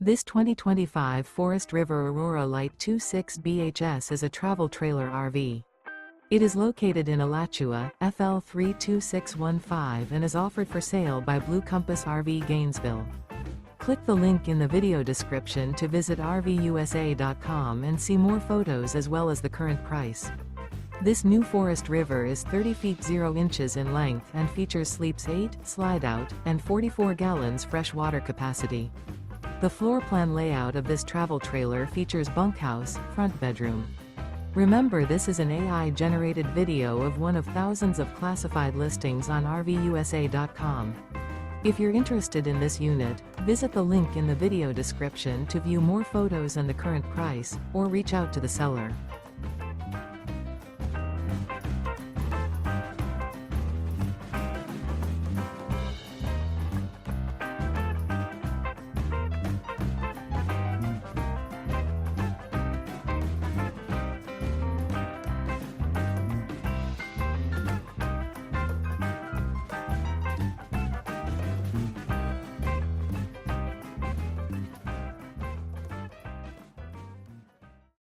This 2025 Forest River Aurora Light 26 BHS is a travel trailer RV. It is located in Alachua, FL 32615 and is offered for sale by Blue Compass RV Gainesville. Click the link in the video description to visit RVUSA.com and see more photos as well as the current price. This new Forest River is 30 feet 0 inches in length and features sleeps 8, slide-out, and 44 gallons fresh water capacity. The floor plan layout of this travel trailer features bunkhouse, front bedroom. Remember, this is an AI-generated video of one of thousands of classified listings on RVUSA.com. If you're interested in this unit, visit the link in the video description to view more photos and the current price, or reach out to the seller.